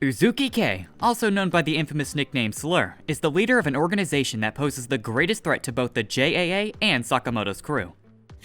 Uzuki Kei, also known by the infamous nickname Slur, is the leader of an organization that poses the greatest threat to both the JAA and Sakamoto's crew.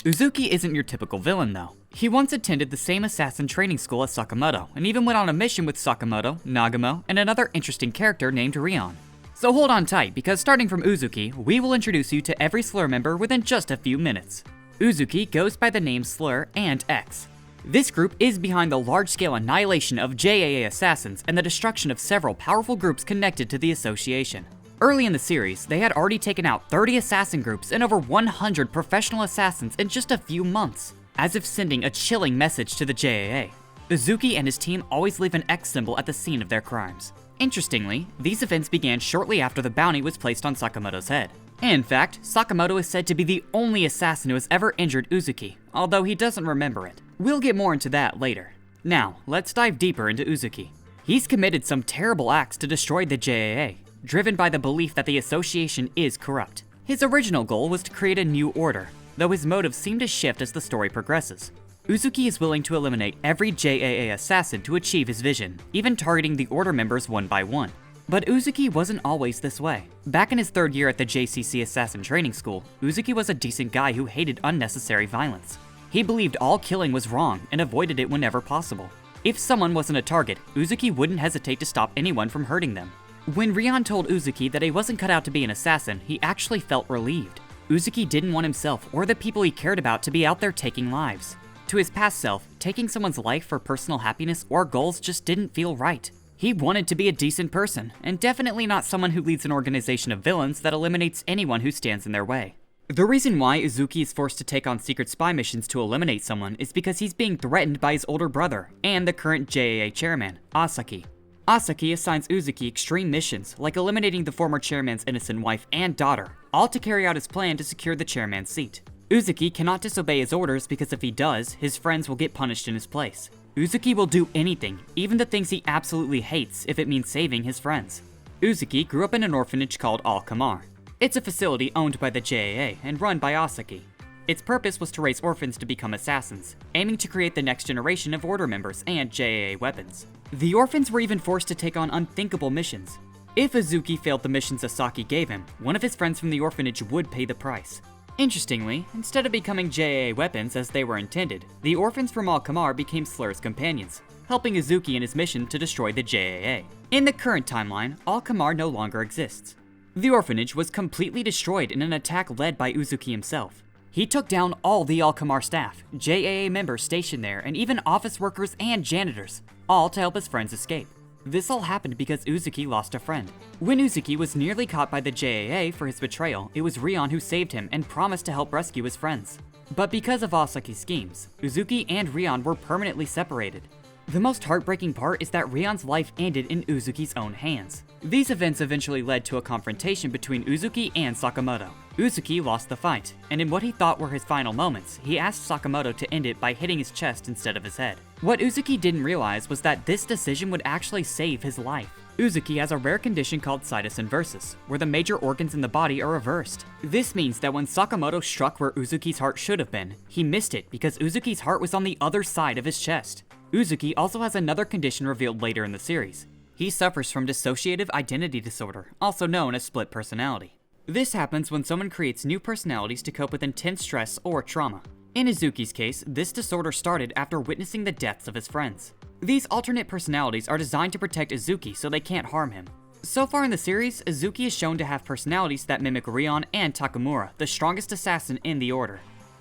Uzuki isn't your typical villain though. He once attended the same assassin training school as Sakamoto, and even went on a mission with Sakamoto, Nagumo, and another interesting character named Rion. So hold on tight, because starting from Uzuki, we will introduce you to every Slur member within just a few minutes. Uzuki goes by the names Slur and X. This group is behind the large-scale annihilation of JAA assassins and the destruction of several powerful groups connected to the association. Early in the series, they had already taken out 30 assassin groups and over 100 professional assassins in just a few months, as if sending a chilling message to the JAA. Uzuki and his team always leave an X symbol at the scene of their crimes. Interestingly, these events began shortly after the bounty was placed on Sakamoto's head. In fact, Sakamoto is said to be the only assassin who has ever injured Uzuki, although he doesn't remember it. We'll get more into that later. Now, let's dive deeper into Uzuki. He's committed some terrible acts to destroy the JAA, driven by the belief that the association is corrupt. His original goal was to create a new order, though his motives seem to shift as the story progresses. Uzuki is willing to eliminate every JAA assassin to achieve his vision, even targeting the order members one by one. But Uzuki wasn't always this way. Back in his third year at the JCC Assassin Training School, Uzuki was a decent guy who hated unnecessary violence. He believed all killing was wrong and avoided it whenever possible. If someone wasn't a target, Uzuki wouldn't hesitate to stop anyone from hurting them. When Rion told Uzuki that he wasn't cut out to be an assassin, he actually felt relieved. Uzuki didn't want himself or the people he cared about to be out there taking lives. To his past self, taking someone's life for personal happiness or goals just didn't feel right. He wanted to be a decent person, and definitely not someone who leads an organization of villains that eliminates anyone who stands in their way. The reason why Uzuki is forced to take on secret spy missions to eliminate someone is because he's being threatened by his older brother and the current JAA chairman, Asaki. Asaki assigns Uzuki extreme missions, like eliminating the former chairman's innocent wife and daughter, all to carry out his plan to secure the chairman's seat. Uzuki cannot disobey his orders because if he does, his friends will get punished in his place. Uzuki will do anything, even the things he absolutely hates, if it means saving his friends. Uzuki grew up in an orphanage called Al-Kamar. It's a facility owned by the JAA and run by Asaki. Its purpose was to raise orphans to become assassins, aiming to create the next generation of order members and JAA weapons. The orphans were even forced to take on unthinkable missions. If Uzuki failed the missions Asaki gave him, one of his friends from the orphanage would pay the price. Interestingly, instead of becoming JAA weapons as they were intended, the orphans from Al-Kamar became Slur's companions, helping Uzuki in his mission to destroy the JAA. In the current timeline, Al-Kamar no longer exists. The orphanage was completely destroyed in an attack led by Uzuki himself. He took down all the Al-Kamar staff, JAA members stationed there, and even office workers and janitors, all to help his friends escape. This all happened because Uzuki lost a friend. When Uzuki was nearly caught by the JAA for his betrayal, it was Rion who saved him and promised to help rescue his friends. But because of Asaki's schemes, Uzuki and Rion were permanently separated. The most heartbreaking part is that Rion's life ended in Uzuki's own hands. These events eventually led to a confrontation between Uzuki and Sakamoto. Uzuki lost the fight, and in what he thought were his final moments, he asked Sakamoto to end it by hitting his chest instead of his head. What Uzuki didn't realize was that this decision would actually save his life. Uzuki has a rare condition called situs inversus, where the major organs in the body are reversed. This means that when Sakamoto struck where Uzuki's heart should have been, he missed it because Uzuki's heart was on the other side of his chest. Uzuki also has another condition revealed later in the series. He suffers from dissociative identity disorder, also known as split personality. This happens when someone creates new personalities to cope with intense stress or trauma. In Uzuki's case, this disorder started after witnessing the deaths of his friends. These alternate personalities are designed to protect Uzuki so they can't harm him. So far in the series, Uzuki is shown to have personalities that mimic Rion and Takamura, the strongest assassin in the order.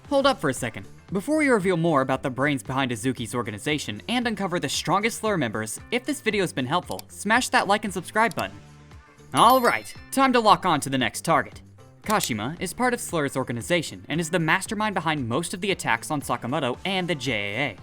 Hold up for a second. Before we reveal more about the brains behind Uzuki's organization and uncover the strongest Slur members, if this video has been helpful, smash that like and subscribe button. Alright, time to lock on to the next target. Kashima is part of Slur's organization and is the mastermind behind most of the attacks on Sakamoto and the JAA.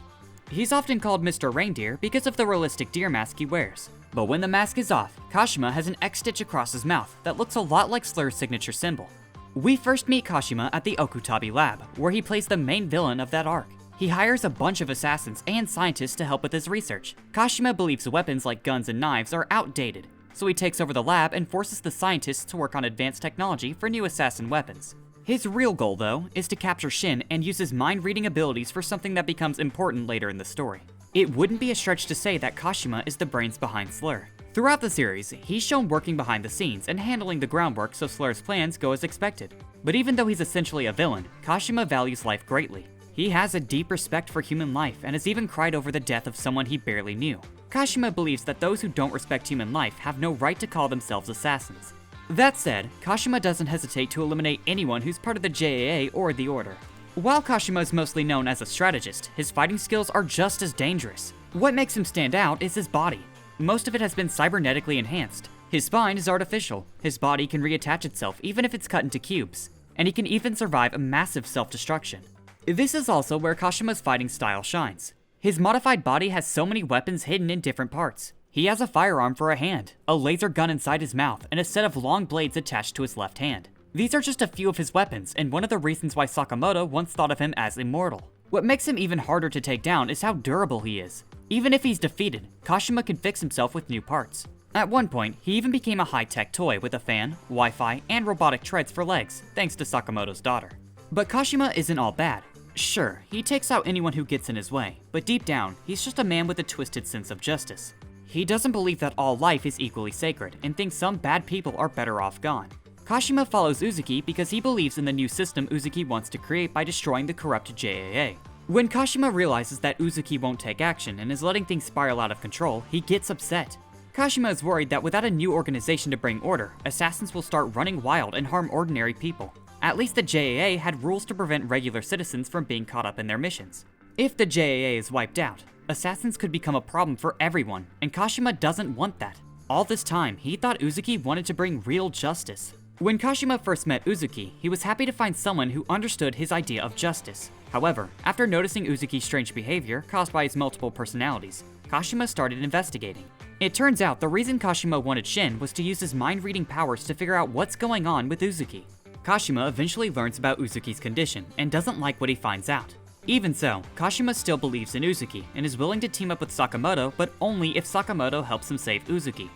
He's often called Mr. Reindeer because of the realistic deer mask he wears. But when the mask is off, Kashima has an X stitch across his mouth that looks a lot like Slur's signature symbol. We first meet Kashima at the Okutabi lab, where he plays the main villain of that arc. He hires a bunch of assassins and scientists to help with his research. Kashima believes weapons like guns and knives are outdated, so he takes over the lab and forces the scientists to work on advanced technology for new assassin weapons. His real goal, though, is to capture Shin and use his mind-reading abilities for something that becomes important later in the story. It wouldn't be a stretch to say that Kashima is the brains behind Slur. Throughout the series, he's shown working behind the scenes and handling the groundwork so Slur's plans go as expected. But even though he's essentially a villain, Kashima values life greatly. He has a deep respect for human life and has even cried over the death of someone he barely knew. Kashima believes that those who don't respect human life have no right to call themselves assassins. That said, Kashima doesn't hesitate to eliminate anyone who's part of the JAA or the Order. While Kashima is mostly known as a strategist, his fighting skills are just as dangerous. What makes him stand out is his body. Most of it has been cybernetically enhanced. His spine is artificial, his body can reattach itself even if it's cut into cubes, and he can even survive a massive self-destruction. This is also where Kashima's fighting style shines. His modified body has so many weapons hidden in different parts. He has a firearm for a hand, a laser gun inside his mouth, and a set of long blades attached to his left hand. These are just a few of his weapons, and one of the reasons why Sakamoto once thought of him as immortal. What makes him even harder to take down is how durable he is. Even if he's defeated, Kashima can fix himself with new parts. At one point, he even became a high-tech toy with a fan, Wi-Fi, and robotic treads for legs, thanks to Sakamoto's daughter. But Kashima isn't all bad. Sure, he takes out anyone who gets in his way, but deep down, he's just a man with a twisted sense of justice. He doesn't believe that all life is equally sacred, and thinks some bad people are better off gone. Kashima follows Uzuki because he believes in the new system Uzuki wants to create by destroying the corrupt JAA. When Kashima realizes that Uzuki won't take action and is letting things spiral out of control, he gets upset. Kashima is worried that without a new organization to bring order, assassins will start running wild and harm ordinary people. At least the JAA had rules to prevent regular citizens from being caught up in their missions. If the JAA is wiped out, assassins could become a problem for everyone, and Kashima doesn't want that. All this time, he thought Uzuki wanted to bring real justice. When Kashima first met Uzuki, he was happy to find someone who understood his idea of justice. However, after noticing Uzuki's strange behavior caused by his multiple personalities, Kashima started investigating. It turns out the reason Kashima wanted Shin was to use his mind-reading powers to figure out what's going on with Uzuki. Kashima eventually learns about Uzuki's condition and doesn't like what he finds out. Even so, Kashima still believes in Uzuki and is willing to team up with Sakamoto, but only if Sakamoto helps him save Uzuki.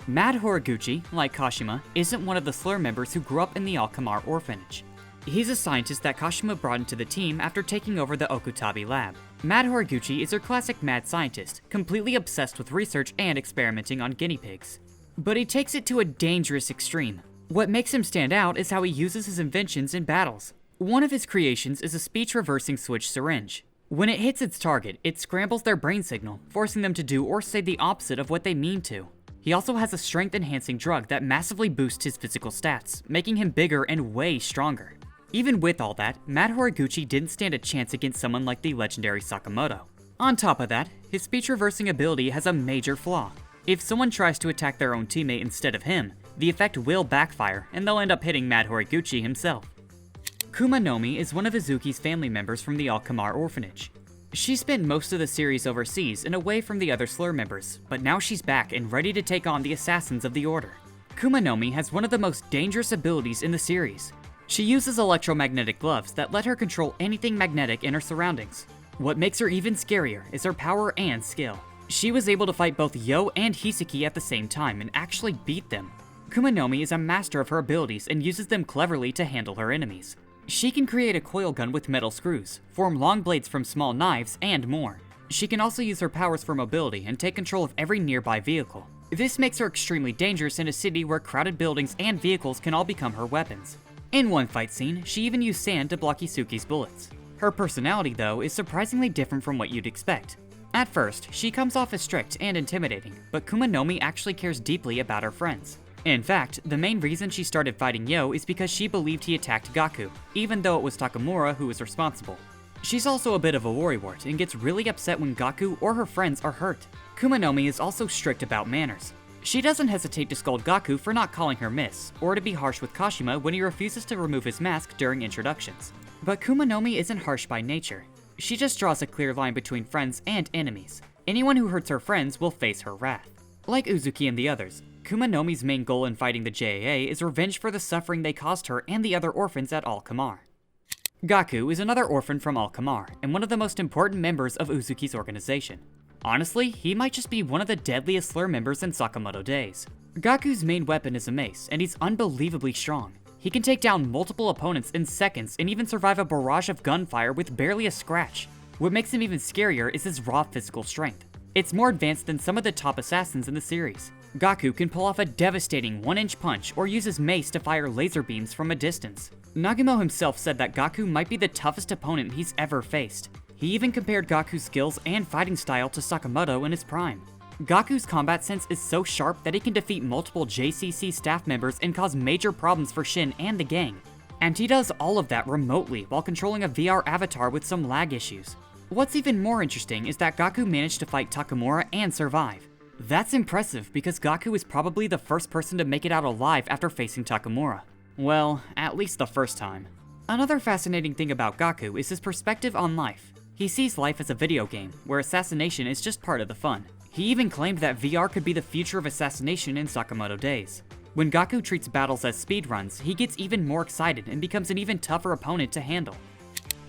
Mad Horiguchi, like Kashima, isn't one of the Slur members who grew up in the Al-Kamar orphanage. He's a scientist that Kashima brought into the team after taking over the Okutabi lab. Mad Horiguchi is your classic mad scientist, completely obsessed with research and experimenting on guinea pigs. But he takes it to a dangerous extreme. What makes him stand out is how he uses his inventions in battles. One of his creations is a speech-reversing switch syringe. When it hits its target, it scrambles their brain signal, forcing them to do or say the opposite of what they mean to. He also has a strength-enhancing drug that massively boosts his physical stats, making him bigger and way stronger. Even with all that, Mad Horiguchi didn't stand a chance against someone like the legendary Sakamoto. On top of that, his speech-reversing ability has a major flaw. If someone tries to attack their own teammate instead of him, the effect will backfire, and they'll end up hitting Mad Horiguchi himself. Kumanomi is one of Uzuki's family members from the Al-Kamar orphanage. She spent most of the series overseas and away from the other Slur members, but now she's back and ready to take on the assassins of the Order. Kumanomi has one of the most dangerous abilities in the series. She uses electromagnetic gloves that let her control anything magnetic in her surroundings. What makes her even scarier is her power and skill. She was able to fight both Yo and Hisaki at the same time and actually beat them. Kumanomi is a master of her abilities and uses them cleverly to handle her enemies. She can create a coil gun with metal screws, form long blades from small knives, and more. She can also use her powers for mobility and take control of every nearby vehicle. This makes her extremely dangerous in a city where crowded buildings and vehicles can all become her weapons. In one fight scene, she even used sand to block Isuki's bullets. Her personality, though, is surprisingly different from what you'd expect. At first, she comes off as strict and intimidating, but Kumanomi actually cares deeply about her friends. In fact, the main reason she started fighting Yo is because she believed he attacked Gaku, even though it was Takamura who was responsible. She's also a bit of a worrywart and gets really upset when Gaku or her friends are hurt. Kumanomi is also strict about manners. She doesn't hesitate to scold Gaku for not calling her miss, or to be harsh with Kashima when he refuses to remove his mask during introductions. But Kumanomi isn't harsh by nature. She just draws a clear line between friends and enemies. Anyone who hurts her friends will face her wrath. Like Uzuki and the others, Kumanomi's main goal in fighting the JAA is revenge for the suffering they caused her and the other orphans at Al-Kamar. Gaku is another orphan from Al-Kamar, and one of the most important members of Uzuki's organization. Honestly, he might just be one of the deadliest Slur members in Sakamoto Days. Gaku's main weapon is a mace, and he's unbelievably strong. He can take down multiple opponents in seconds and even survive a barrage of gunfire with barely a scratch. What makes him even scarier is his raw physical strength. It's more advanced than some of the top assassins in the series. Gaku can pull off a devastating 1-inch punch or use his mace to fire laser beams from a distance. Nagumo himself said that Gaku might be the toughest opponent he's ever faced. He even compared Gaku's skills and fighting style to Sakamoto in his prime. Gaku's combat sense is so sharp that he can defeat multiple JCC staff members and cause major problems for Shin and the gang. And he does all of that remotely while controlling a VR avatar with some lag issues. What's even more interesting is that Gaku managed to fight Takamura and survive. That's impressive because Gaku is probably the first person to make it out alive after facing Takamura. Well, at least the first time. Another fascinating thing about Gaku is his perspective on life. He sees life as a video game, where assassination is just part of the fun. He even claimed that VR could be the future of assassination in Sakamoto Days. When Gaku treats battles as speedruns, he gets even more excited and becomes an even tougher opponent to handle.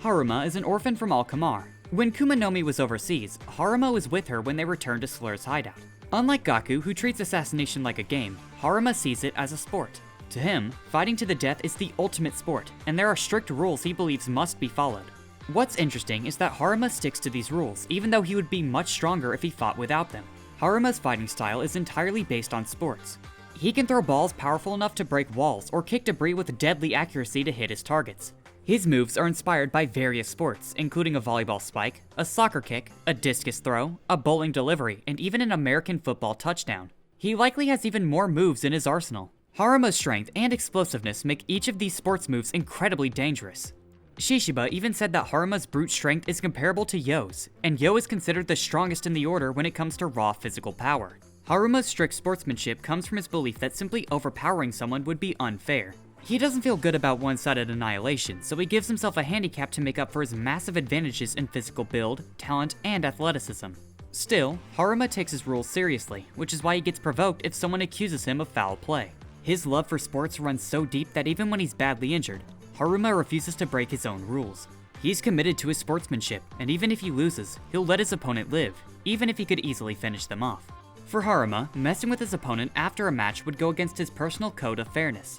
Haruma is an orphan from Al-Kamar. When Kumanomi was overseas, Haruma was with her when they returned to Slur's hideout. Unlike Gaku, who treats assassination like a game, Haruma sees it as a sport. To him, fighting to the death is the ultimate sport, and there are strict rules he believes must be followed. What's interesting is that Haruma sticks to these rules, even though he would be much stronger if he fought without them. Haruma's fighting style is entirely based on sports. He can throw balls powerful enough to break walls or kick debris with deadly accuracy to hit his targets. His moves are inspired by various sports, including a volleyball spike, a soccer kick, a discus throw, a bowling delivery, and even an American football touchdown. He likely has even more moves in his arsenal. Haruma's strength and explosiveness make each of these sports moves incredibly dangerous. Shishiba even said that Haruma's brute strength is comparable to Yo's, and Yo is considered the strongest in the order when it comes to raw physical power. Haruma's strict sportsmanship comes from his belief that simply overpowering someone would be unfair. He doesn't feel good about one-sided annihilation, so he gives himself a handicap to make up for his massive advantages in physical build, talent, and athleticism. Still, Haruma takes his rules seriously, which is why he gets provoked if someone accuses him of foul play. His love for sports runs so deep that even when he's badly injured, Haruma refuses to break his own rules. He's committed to his sportsmanship, and even if he loses, he'll let his opponent live, even if he could easily finish them off. For Haruma, messing with his opponent after a match would go against his personal code of fairness.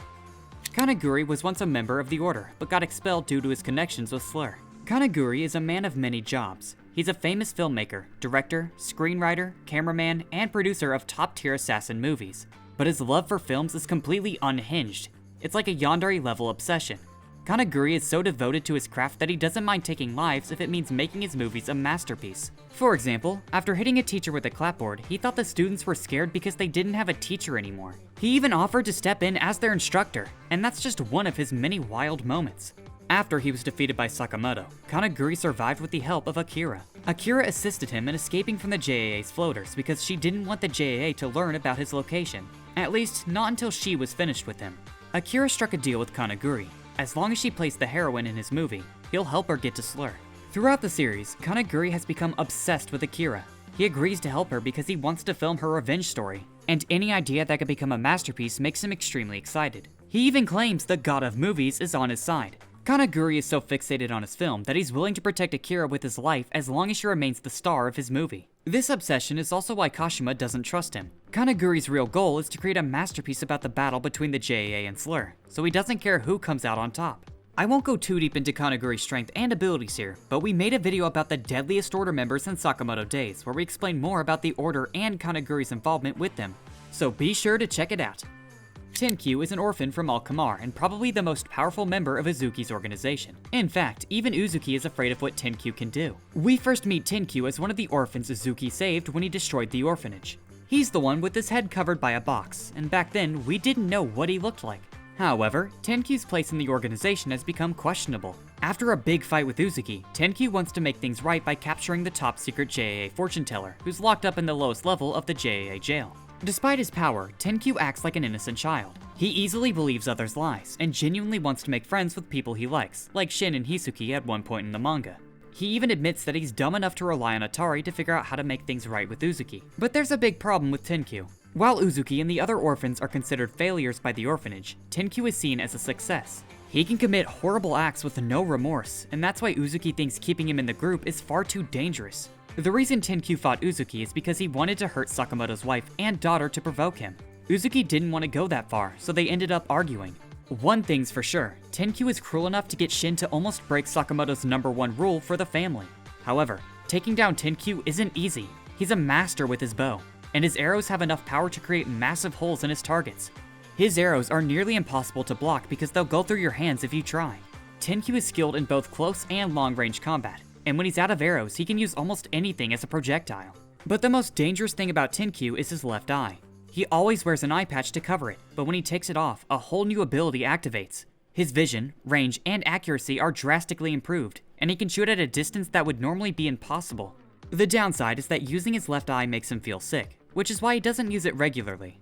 Kanaguri was once a member of the Order, but got expelled due to his connections with Slur. Kanaguri is a man of many jobs. He's a famous filmmaker, director, screenwriter, cameraman, and producer of top-tier assassin movies. But his love for films is completely unhinged. It's like a yandere-level obsession. Kanaguri is so devoted to his craft that he doesn't mind taking lives if it means making his movies a masterpiece. For example, after hitting a teacher with a clapboard, he thought the students were scared because they didn't have a teacher anymore. He even offered to step in as their instructor, and that's just one of his many wild moments. After he was defeated by Sakamoto, Kanaguri survived with the help of Akira. Akira assisted him in escaping from the JAA's floaters because she didn't want the JAA to learn about his location. At least, not until she was finished with him. Akira struck a deal with Kanaguri. As long as she plays the heroine in his movie, he'll help her get to Slur. Throughout the series, Kanaguri has become obsessed with Akira. He agrees to help her because he wants to film her revenge story, and any idea that could become a masterpiece makes him extremely excited. He even claims the god of movies is on his side. Kanaguri is so fixated on his film that he's willing to protect Akira with his life as long as she remains the star of his movie. This obsession is also why Kashima doesn't trust him. Kanaguri's real goal is to create a masterpiece about the battle between the JAA and Slur, so he doesn't care who comes out on top. I won't go too deep into Kanaguri's strength and abilities here, but we made a video about the deadliest Order members in Sakamoto Days, where we explain more about the Order and Kanaguri's involvement with them, so be sure to check it out. Tenkyu is an orphan from Al-Kamar and probably the most powerful member of Uzuki's organization. In fact, even Uzuki is afraid of what Tenkyu can do. We first meet Tenkyu as one of the orphans Uzuki saved when he destroyed the orphanage. He's the one with his head covered by a box, and back then, we didn't know what he looked like. However, Tenkyu's place in the organization has become questionable. After a big fight with Uzuki, Tenkyu wants to make things right by capturing the top secret JAA fortune teller, who's locked up in the lowest level of the JAA jail. Despite his power, Tenkyu acts like an innocent child. He easily believes others' lies, and genuinely wants to make friends with people he likes, like Shin and Hisuki at one point in the manga. He even admits that he's dumb enough to rely on Atari to figure out how to make things right with Uzuki. But there's a big problem with Tenkyu. While Uzuki and the other orphans are considered failures by the orphanage, Tenkyu is seen as a success. He can commit horrible acts with no remorse, and that's why Uzuki thinks keeping him in the group is far too dangerous. The reason Tenkyu fought Uzuki is because he wanted to hurt Sakamoto's wife and daughter to provoke him. Uzuki didn't want to go that far, so they ended up arguing. One thing's for sure, Tenkyu is cruel enough to get Shin to almost break Sakamoto's #1 rule for the family. However, taking down Tenkyu isn't easy. He's a master with his bow, and his arrows have enough power to create massive holes in his targets. His arrows are nearly impossible to block because they'll go through your hands if you try. Tenkyu is skilled in both close and long-range combat, and when he's out of arrows, he can use almost anything as a projectile. But the most dangerous thing about Tenkyu is his left eye. He always wears an eye patch to cover it, but when he takes it off, a whole new ability activates. His vision, range, and accuracy are drastically improved, and he can shoot at a distance that would normally be impossible. The downside is that using his left eye makes him feel sick, which is why he doesn't use it regularly.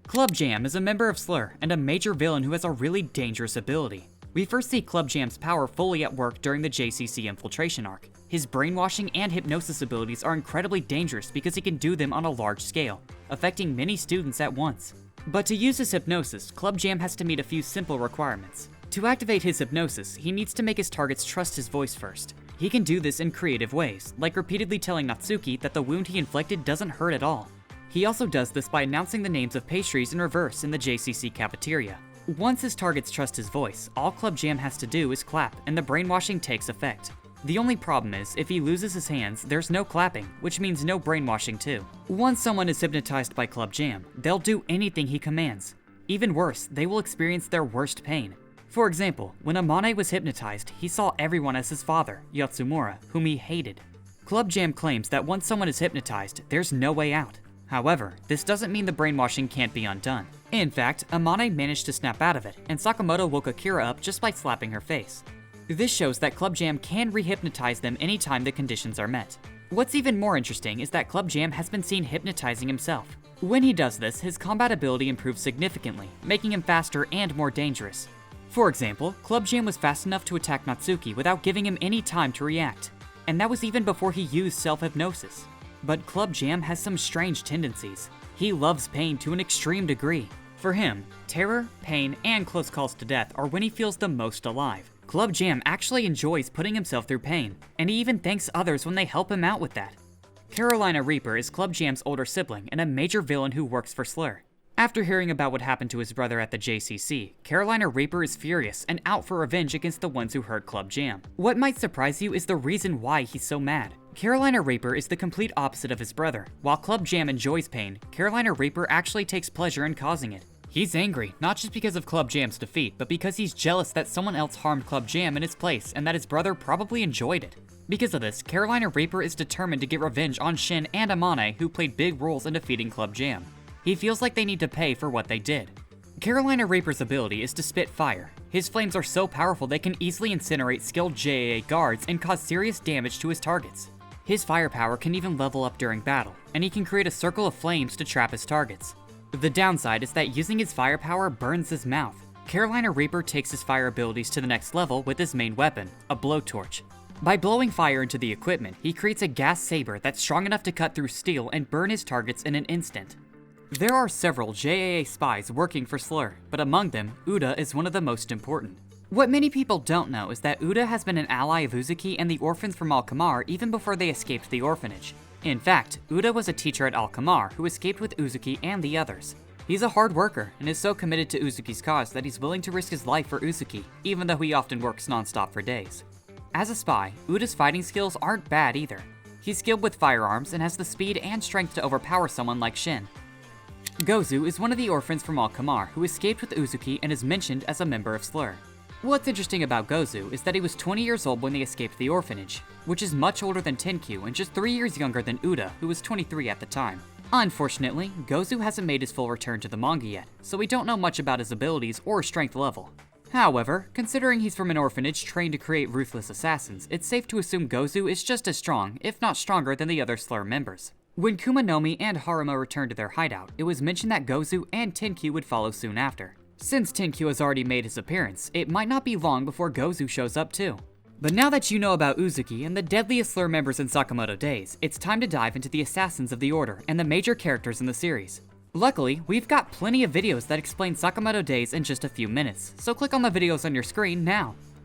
Club Jam is a member of Slur and a major villain who has a really dangerous ability. We first see Club Jam's power fully at work during the JCC infiltration arc. His brainwashing and hypnosis abilities are incredibly dangerous because he can do them on a large scale, affecting many students at once. But to use his hypnosis, Club Jam has to meet a few simple requirements. To activate his hypnosis, he needs to make his targets trust his voice first. He can do this in creative ways, like repeatedly telling Natsuki that the wound he inflicted doesn't hurt at all. He also does this by announcing the names of pastries in reverse in the JCC cafeteria. Once his targets trust his voice, all Club Jam has to do is clap and the brainwashing takes effect. The only problem is, if he loses his hands, there's no clapping, which means no brainwashing too. Once someone is hypnotized by Club Jam, they'll do anything he commands. Even worse, they will experience their worst pain. For example, when Amane was hypnotized, he saw everyone as his father, Yatsumura, whom he hated. Club Jam claims that once someone is hypnotized, there's no way out. However, this doesn't mean the brainwashing can't be undone. In fact, Amane managed to snap out of it, and Sakamoto woke Akira up just by slapping her face. This shows that Club Jam can re-hypnotize them anytime the conditions are met. What's even more interesting is that Club Jam has been seen hypnotizing himself. When he does this, his combat ability improves significantly, making him faster and more dangerous. For example, Club Jam was fast enough to attack Natsuki without giving him any time to react, and that was even before he used self-hypnosis. But Club Jam has some strange tendencies. He loves pain to an extreme degree. For him, terror, pain, and close calls to death are when he feels the most alive. Club Jam actually enjoys putting himself through pain, and he even thanks others when they help him out with that. Carolina Reaper is Club Jam's older sibling and a major villain who works for Slur. After hearing about what happened to his brother at the JCC, Carolina Reaper is furious and out for revenge against the ones who hurt Club Jam. What might surprise you is the reason why he's so mad. Carolina Reaper is the complete opposite of his brother. While Club Jam enjoys pain, Carolina Reaper actually takes pleasure in causing it. He's angry, not just because of Club Jam's defeat, but because he's jealous that someone else harmed Club Jam in his place and that his brother probably enjoyed it. Because of this, Carolina Reaper is determined to get revenge on Shin and Amane, who played big roles in defeating Club Jam. He feels like they need to pay for what they did. Carolina Reaper's ability is to spit fire. His flames are so powerful they can easily incinerate skilled JAA guards and cause serious damage to his targets. His firepower can even level up during battle, and he can create a circle of flames to trap his targets. The downside is that using his firepower burns his mouth. Carolina Reaper takes his fire abilities to the next level with his main weapon, a blowtorch. By blowing fire into the equipment, he creates a gas saber that's strong enough to cut through steel and burn his targets in an instant. There are several JAA spies working for Slur, but among them, Uda is one of the most important. What many people don't know is that Uda has been an ally of Uzuki and the orphans from Al-Kamar even before they escaped the orphanage. In fact, Uda was a teacher at Al-Kamar who escaped with Uzuki and the others. He's a hard worker and is so committed to Uzuki's cause that he's willing to risk his life for Uzuki, even though he often works non-stop for days. As a spy, Uda's fighting skills aren't bad either. He's skilled with firearms and has the speed and strength to overpower someone like Shin. Gozu is one of the orphans from Al-Kamar who escaped with Uzuki and is mentioned as a member of Slur. What's interesting about Gozu is that he was 20 years old when they escaped the orphanage, which is much older than Tenkyu and just 3 years younger than Uda, who was 23 at the time. Unfortunately, Gozu hasn't made his full return to the manga yet, so we don't know much about his abilities or strength level. However, considering he's from an orphanage trained to create ruthless assassins, it's safe to assume Gozu is just as strong, if not stronger, than the other Slur members. When Kumanomi and Haruma returned to their hideout, it was mentioned that Gozu and Tenkyu would follow soon after. Since Tenkyu has already made his appearance, it might not be long before Gozu shows up too. But now that you know about Uzuki and the deadliest Slur members in Sakamoto Days, it's time to dive into the assassins of the Order and the major characters in the series. Luckily, we've got plenty of videos that explain Sakamoto Days in just a few minutes, so click on the videos on your screen now.